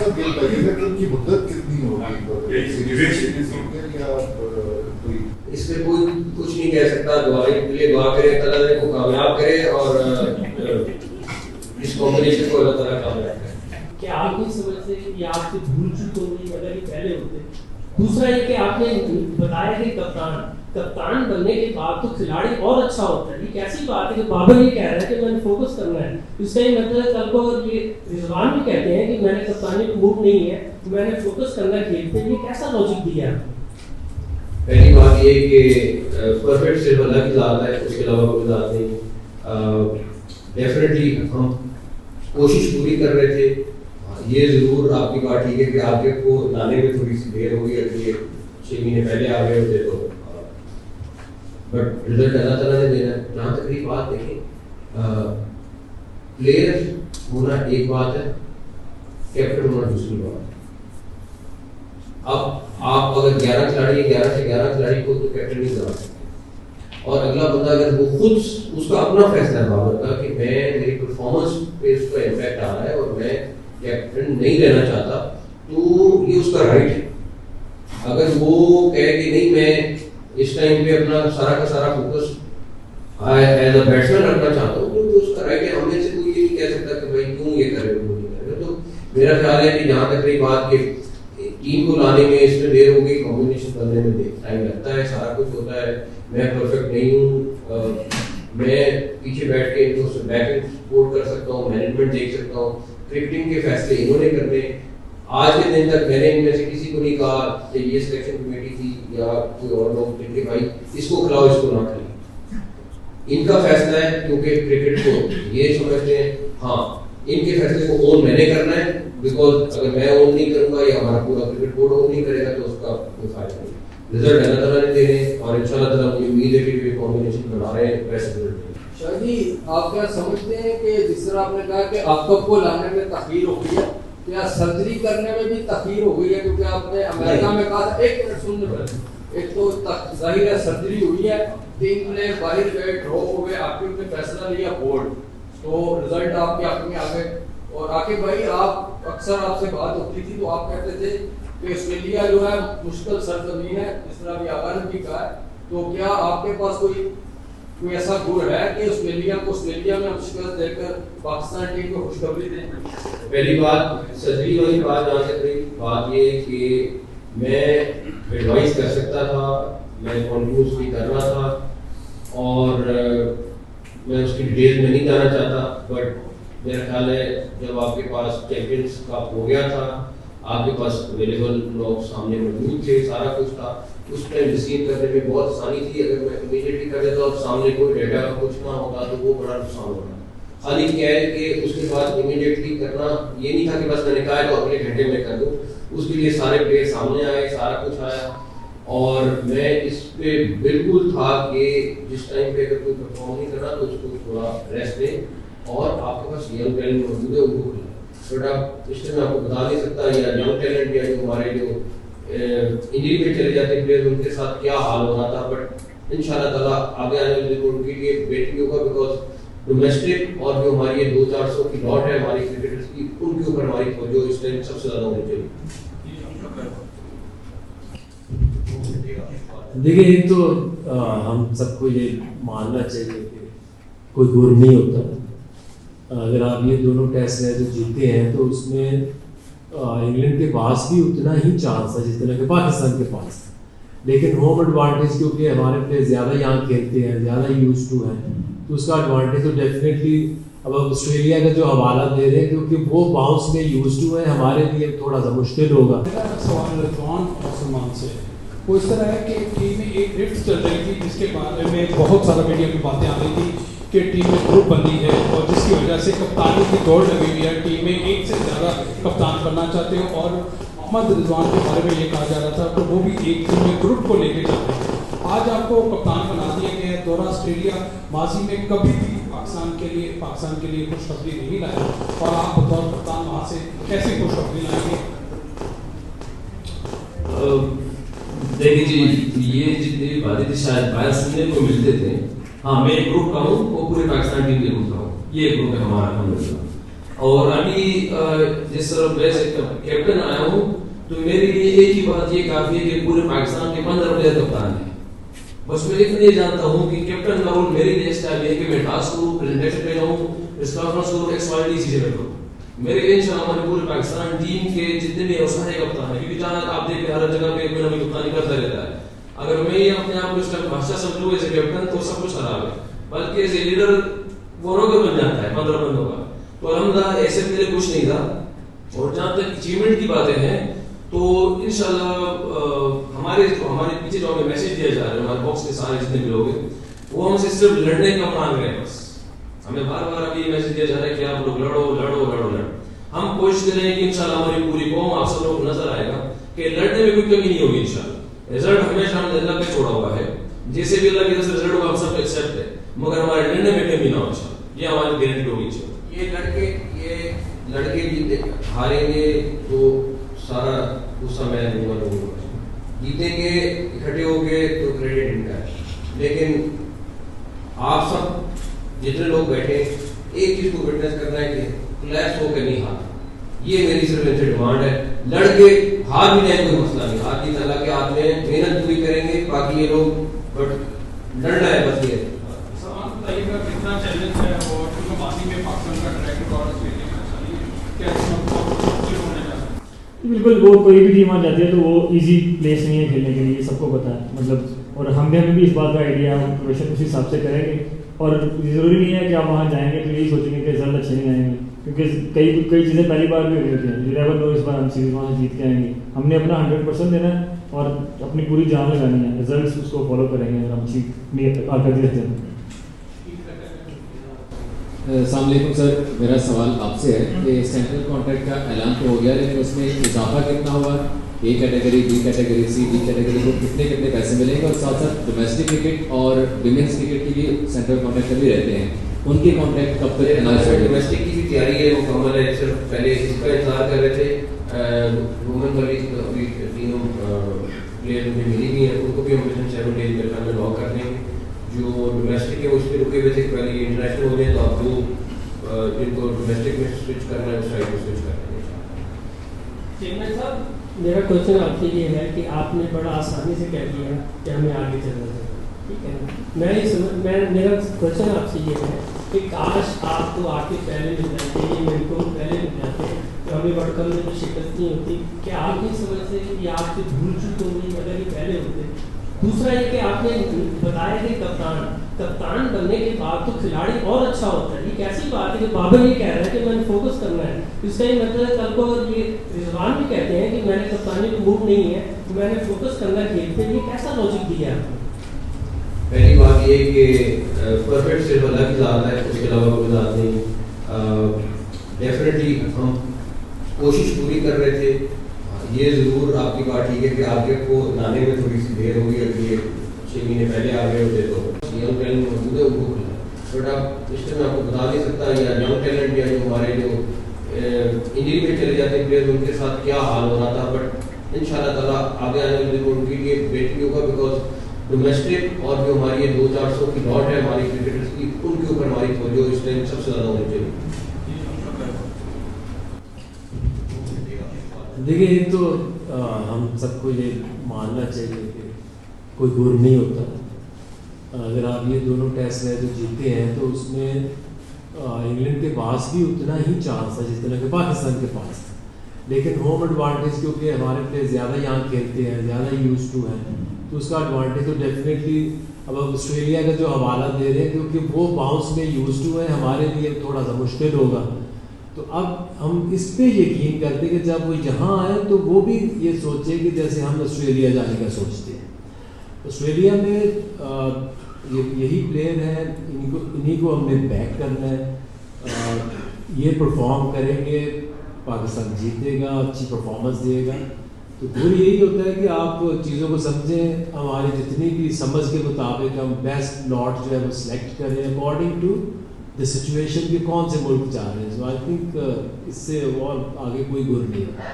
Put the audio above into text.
صاحب یہ بتائیے گا کہ ان کی مدت کتنی ہوگی اس میں کوئی کچھ نہیں کہہ سکتا. دعائی کے لیے دعا کرے اللہ تعالیٰ کو کامیاب کرے اور اس کمبینیشن کو اللہ تعالیٰ کامیاب کرے. کیا آپ کی سمجھ سے یہ آپ سے بھول چک ہو گئی اگر یہ پہلے ہوتے؟ دوسرا یہ کہ آپ نے بتایا کہ کپتان بننے کے بعد تو کھلاڑی اور اچھا ہوتا ہے. یہ کیسی بات ہے کہ بابر یہ کہہ رہا ہے کہ میں نے فوکس کرنا ہے؟ اس کا یہ مطلب ہے کل کو یہ رضوان بھی کہتے ہیں کہ میں نے کپتانی کو موو نہیں ہے, میں نے فوکس کرنا ہے کھیل پہ. یہ کیسا لاجک دیا ہے؟ پہلی بات یہ کہ پرفیکٹ صرف اللہ کی ذات ہے, اس کے علاوہ کوئی ذات نہیں. ڈیفینیٹلی ہم کوشش پوری کر رہے تھے. یہ ضرور آپ کی بات ٹھیک ہے کہ آپ کو لانے میں تھوڑی سی دیر ہو گئی, اگر یہ 6 مہینے پہلے آ گئے ہوتے تو, بٹ رزلٹ اللہ تعالیٰ نے دینا ہے. جہاں تک یہ بات دیکھیں, پلیئر ہونا ایک بات ہے, کیپٹن ہونا دوسری بات ہے. اب آپ اگر 11 کھلاڑی 11 سے 11 کھلاڑی کو تو کیپٹن نہیں بنا سکتے, اور اگلا بندہ اگر وہ خود اس کا اپنا فیصلہ ہے بابر کا کہ میں میری پرفارمنس پہ اس کا امپیکٹ آ رہا ہے اور میں کیپٹن نہیں رہنا چاہتا, تو یہ اس کا رائٹ ہے. اگر وہ کہے کہ نہیں میں اس ٹائم پہ اپنا سارا کا سارا فوکس ایز اے بیٹسمین رکھنا چاہتا ہوں, تو اس کا رائٹ ہے. ہم میں سے کوئی یہ نہیں کہہ سکتا کہ بھائی کیوں یہ کر رہے ہو, نہیں کر رہے. تو میرا خیال ہے کہ جہاں تک رہی بات کہ ٹیم کو لانے میں اس میں دیر ہو گئی, کمبینیشن کرنے میں ٹائم لگتا ہے, سارا کچھ ہوتا ہے. میں پرفیکٹ نہیں ہوں, میں پیچھے بیٹھ کے ان کو بیک اینڈ سپورٹ کر سکتا ہوں, مینجمنٹ دیکھ سکتا ہوں. کرکٹنگ کے فیصلے انہوں نے کرنے. آج کے دن تک میں نے ان میں سے کسی کو نہیں کہا کہ یہ سلیکشن کمیٹی تھی یا کوئی اور لوگ تھے کہ بھائی اس کو کھلاؤ اس کو نہ کھلاؤ. ان کا فیصلہ ہے, کیونکہ کرکٹ کو یہ سمجھتے ہیں ہاں ان کے فیصلے کو اون میں نے کرنا ہے, بیکاز اگر میں اون نہیں کروں گا یا ہمارا پورا کرکٹ بورڈ اون نہیں کرے گا تو اس کا کوئی فائدہ نہیں. رزلٹ اللہ تعالیٰ نے دینے, اور ان شاء اللہ تعالیٰ مجھے امید ہے کہ یہ کمبینیشن بنا رہے ہیں بیسٹ رزلٹ. شاہ جی آپ کیا سمجھتے ہیں کہ جس طرح آپ نے کہا کہ آفتاب کو لانے میں تاخیر ہو گئی ہے, کیا سرجری کرنے میں بھی تاخیر ہو گئی ہے؟ کیونکہ آپ نے امریکہ میں کہا تھا, ایک منٹ سننے پڑے, ایک تو ظاہر ہے سرجری ہوئی ہے, 3 پلیئر باہر گئے, ڈرا ہو گئے, آپ نے فیصلہ لیا بورڈ, تو رزلٹ آپ کے حق میں آ گئے. اور عاقب بھائی آپ اکثر آپ سے بات ہوتی تھی تو آپ کہتے تھے کہ آسٹریلیا جو ہے مشکل سرزمین ہے, جس طرح ابھی آغا نے بھی کہا ہے. تو کیا آپ کے پاس کوئی ایسا گڑ ہے کہ آسٹریلیا کو آسٹریلیا میں شکست دے کر پاکستان ٹیم کو خوشخبری دیں؟ پہلی بات سرجری والی بات جہاں تک رہی بات یہ کہ میں ایڈوائز کر سکتا تھا, میں کنفیوز بھی کرنا تھا, اور میں اس کی ڈیٹیل میں نہیں جانا چاہتا. بٹ میرا خیال ہے جب آپ کے پاس چیمپئنز کپ ہو گیا تھا, آپ کے پاس اویلیبل لوگ سامنے موجود تھے, سارا کچھ تھا, اس ٹائم ریسیو کرنے میں بہت آسانی تھی. اگر میں امیڈیٹلی کر دیتا اور سامنے کوئی ڈیٹا کا کچھ نہ ہوتا تو وہ بڑا نقصان ہوتا. خالی کیا ہے کہ اس کے بعد امیڈیٹلی کرنا یہ نہیں تھا کہ بس میں نے کہا ہے تو اگلے گھنٹے میں کر دوں. اس کے لیے سارے پلیئر سامنے آئے, سارا کچھ آیا, اور میں اس پہ بالکل تھا کہ جس ٹائم پہ اگر کوئی پرفارم نہیں کرنا تو اس کو تھوڑا ریسٹ دیں, اور آپ کے پاس ینگ ٹیلنٹ موجود ہے ان کو کھلاؤ. بٹ آپ اس ٹائم آپ کو بتا نہیں سکتا یا ینگ ٹیلنٹ یا جو ہمارے جو انجری پہ چلے جاتے ہیں پلیئر ان کے ساتھ کیا حال ہونا تھا. بٹ ان شاء اللہ تعالیٰ آگے آنے والے دنوں ان کے لیے بہتری ہوگا, بیکاز ڈومیسٹک اور جو ہماری یہ 200-400 کی لاٹ ہے ہماری کرکٹرز کی, ان کے اوپر ہماری توجہ اس ٹائم سب سے زیادہ ہونی چاہیے. دیکھیں ایک تو ہم سب کو یہ ماننا چاہیے کہ کوئی گر نہیں ہوتا. اگر آپ یہ دونوں ٹیسٹ ہیں جو جیتے ہیں تو اس میں انگلینڈ کے پاس بھی اتنا ہی چانس ہے جتنا کہ پاکستان کے پاس ہے, لیکن ہوم ایڈوانٹیج کیونکہ ہمارے پلیئر زیادہ یہاں کھیلتے ہیں, زیادہ یوز ٹو ہیں, تو اس کا ایڈوانٹیج تو ڈیفینیٹلی. اب آسٹریلیا کا جو حوالہ دے رہے ہیں کیونکہ وہ باؤنس میں یوز ٹو ہیں, ہمارے لیے تھوڑا سا مشکل ہوگا. سوال رضوان اور سلمان سے, وہ اس طرح ہے کہ ٹیم میں ایک رفٹ چل رہی تھی جس کے بارے میں بہت سارا میڈیا میں باتیں آ رہی تھی کہ ٹیم میں گروپ بندی ہے, اور جس کی وجہ سے کپتانی کی دوڑ لگی ہوئی ہے, ٹیم میں ایک سے زیادہ کپتان بننا چاہتے ہو, اور محمد رضوان کے بارے میں یہ کہا جا رہا تھا کہ وہ بھی ایک ٹیم میں گروپ کو لے کے چلتے ہیں. آج آپ کو کپتان بنا دیا گیا ہے. دورہ آسٹریلیا ماضی میں کبھی بھی پاکستان کے لیے خوشخبری نہیں لایا, اور آپ بطور کپتان وہاں سے کیسے خوشخبری لائیں گے؟ دیکھیں جی, یہ جتنی باتیں تھی شاید باہر سننے کو ملتے تھے. ہاں میں ایک گروپ کا ہوں, وہ پورے پاکستان ٹیم کے گروپ کا ہوں, یہ ایک گروپ ہے ہمارا الحمدللہ. اور ابھی جس طرح میں کیپٹن آیا ہوں تو میرے لیے ایک ہی بات یہ کافی ہے کہ پورے پاکستان کے 15 پلیئر کپتان ہیں. بس میں اتنا یہ جانتا ہوں کہ کیپٹن کا رول میرے لیے اس ٹائم ہے کہ میں ٹاسک کروں, پریزنٹیشن پہ جاؤں, اس کانفرنس کروں, XYZ چیزیں کروں. میرے لیے انشاءاللہ ہمارے پورے پاکستان ٹیم کے جتنے بھی سارے کپتان ہیں, کیونکہ جہاں آپ دیکھیں ہر جگہ پہ کوئی نہ کوئی کپتانی کرتا رہتا ہے. اگر میں یہ اپنے آپ کو اس ٹائم بادشاہ سمجھوں ایز اے کیپٹن تو سب کچھ خراب ہے, بلکہ ایز اے لیڈر وہ نوکر بن جاتا ہے 15 بندوں کا. تو الحمدللہ ایسے میرے کچھ نہیں تھا. اور جہاں تک اچیومنٹ کی باتیں ہیں تو انشاءاللہ ہمارے پیچھے جو ہمیں میسج دیا جا رہا ہے, ہمارے باکس کے سارے جتنے بھی لوگ ہیں وہ ہم سے صرف لڑنے کا مانگ رہے ہیں. بس ہمیں بار بار ابھی یہ میسج دیا جا رہا ہے کہ آپ لوگ لڑو لڑو لڑو لڑو. ہم کوشش کر رہے ہیں کہ انشاءاللہ ہماری پوری قوم آپ سب لوگ کو نظر آئے گا کہ لڑنے میں کوئی کمی نہیں ہوگی. انشاءاللہ رزلٹ ہمیشہ ہم نے اللہ پہ چھوڑا ہوا ہے, جیسے بھی اللہ کی طرف سے رزلٹ ہوگا ہم سب کو ایکسیپٹ ہے, مگر ہمارے لڑنے میں کمی نہ ہو. انشاءاللہ یہ ہماری گارنٹی ہوگی. یہ لڑکے جیتے ہاریں گے تو سارا غصہ میں دوں گا لوگوں کو, جیتیں گے اکٹھے ہو گے تو کریڈٹ ان کا ہے. لیکن آپ سب جتنے لوگ بیٹھے ایک چیز کو وٹنس کرنا ہے کہ کلیش ہو کے نہیں ہارنا. یہ میری صرف ان سے ڈیمانڈ ہے. لڑ کے ہار بھی جائے کوئی مسئلہ نہیں, ہار کی اللہ کے ہاتھ میں, محنت پوری کریں گے. باقی یہ لوگ بٹ لڑنا ہے بس. یہ کتنا چیلنج ہے اور ماضی میں پاکستان کا ٹریک ریکارڈ بالکل وہ کوئی بھی ٹیم آ جاتی ہے تو وہ ایزی پلیس نہیں ہے کھیلنے کے لیے, سب کو پتا ہے. مطلب اور ہمیں بھی اس بات کا آئیڈیا ہے, ہم پروفیشن اسی حساب سے کریں گے. اور ضروری نہیں ہے کہ آپ وہاں جائیں گے تو یہی سوچیں گے کہ رزلٹ اچھے نہیں آئیں گے, کیونکہ کئی چیزیں پہلی بار بھی ہو رہی ہوتی ہیں. یو نیور نو اس بار ہم سیریز وہاں سے جیت کے آئیں گے. ہم نے اپنا 100% دینا ہے اور اپنی پوری جان لگانی ہے. رزلٹس اس کو فالو کریں گے اگر ہم اسی کارکردگی رہتے ہیں. السلام علیکم سر, میرا سوال آپ سے ہے کہ سینٹرل کانٹریکٹ کا اعلان تو ہو گیا, لیکن اس میں اضافہ کتنا ہوا, A category, B category, C, D category کو کتنے پیسے ملیں گے, اور ساتھ ساتھ ڈومیسٹک کرکٹ اور ویمنس کرکٹ کی بھی سینٹرل کانٹریکٹ بھی رہتے ہیں, ان کی کانٹریکٹ کب تک اناؤنس ہوگی؟ ڈومیسٹک کی بھی تیاری ہے, مکمل ہے. صرف پہلے اس کا انتظار کر رہے تھے. وومن والی ابھی تینوں پلیئر مجھے ملی ہوئی ہیں, ان کو بھی ہم 7 ڈیز میں لاک کر دیں گے. جو ڈومیسٹک ہے اس پہ رکے ہوئے تھے, پہلے یہ انٹرنیشنل ہو گئے تو آپ جو جن کو ڈومیسٹک میں سوئچ کرنا ہے اس سائڈ میں سوئچ کر دیں گے. چیئرمین صاحب, میرا کوشچن آپ سے یہ ہے کہ آپ نے بڑا آسانی سے کہہ دیا کہ ہمیں آگے چلنا چاہیے, ٹھیک ہے. میرا کوشچن آپ سے یہ ہے کہ کاش آپ کو آ کے پہلے مل جاتے, یہ میرے کو پہلے مل جاتے تو ہمیں ورلڈ کپ میں جو شکست نہیں ہوتی. کیا آپ نہیں سمجھتے کہ آپ سے بھول چک ہوگی اگر یہ پہلے ہوتے؟ دوسرا یہ کہ آپ نے بتایا کہ کپتان بننے کے بعد تو کھلاڑی اور اچھا ہوتا ہے. یہ کیسی بات ہے کہ بابر یہ کہہ رہا ہے کہ میں نے فوکس کرنا ہے, اس کا یہ مطلب ہے کل کو یہ رضوان بھی کہتے ہیں کہ میں نے کپتانی کو موو نہیں ہے, میں نے فوکس کرنا ہے کھیل پہ. یہ کیسا لاجک دیا ہے آپ نے؟ پہلی بات یہ کہ پرفیکٹ صرف اللہ کی ذات ہے, اس کے علاوہ کوئی ذات نہیں. ڈیفینیٹلی ہم کوشش پوری کر رہے تھے. یہ ضرور آپ کی بات ٹھیک ہے کہ آپ کے کو لانے میں تھوڑی سی دیر ہوگی, ابھی یہ 6 مہینے پہلے آ گئے ہوتے تو ینگ ٹیلنٹ موجود ہے ان کو کھلا, بٹ آپ اس میں آپ کو بتا نہیں سکتا یا ینگ ٹیلنٹ یا جو ہمارے جو انجری میں چلے جاتے ہیں پلیئر ان کے ساتھ کیا حال ہو رہا تھا. بٹ ان شاء اللہ تعالیٰ آگے آنے والے دنوں ان کے لیے بہتری ہوگا, بیکاز ڈومیسٹک اور جو ہماری یہ 200-400 کی لاٹ ہے ہماری کرکٹرس کی, ان کے اوپر ہماری توجہ اس ٹائم سب سے زیادہ ہونی چاہیے. دیکھیے ایک تو ہم سب کو یہ ماننا چاہیے کہ کوئی دور نہیں ہوتا. اگر آپ یہ دونوں ٹیسٹ میں جو جیتے ہیں تو اس میں انگلینڈ کے پاس بھی اتنا ہی چانس ہے جتنا کہ پاکستان کے پاس تھا, لیکن ہوم ایڈوانٹیج کیونکہ ہمارے پلیئر زیادہ یہاں کھیلتے ہیں, زیادہ یوز ٹو ہیں, تو اس کا ایڈوانٹیج تو ڈیفینیٹلی. اب آسٹریلیا کا جو حوالہ دے رہے ہیں کیونکہ وہ باؤنس میں یوز ٹو ہیں, ہمارے لیے تھوڑا سا مشکل ہوگا. تو اب ہم اس پہ یقین کرتے کہ جب وہ یہاں آئے تو وہ بھی یہ سوچے کہ جیسے ہم آسٹریلیا جانے کا سوچتے ہیں. آسٹریلیا میں یہی پلیئر ہیں, انہی کو ہم نے بیک کرنا ہے. یہ پرفارم کریں گے, پاکستان جیتے گا, اچھی پرفارمنس دے گا. تو پوری یہی ہوتا ہے کہ آپ چیزوں کو سمجھیں, ہماری جتنی بھی سمجھ کے مطابق ہم بیسٹ لاٹ جو ہے وہ سلیکٹ کریں اکارڈنگ ٹو دا سچویشن کہ کون سے ملک جا رہے ہیں. سو آئی تھنک اس سے اور آگے کوئی گر نہیں ہے.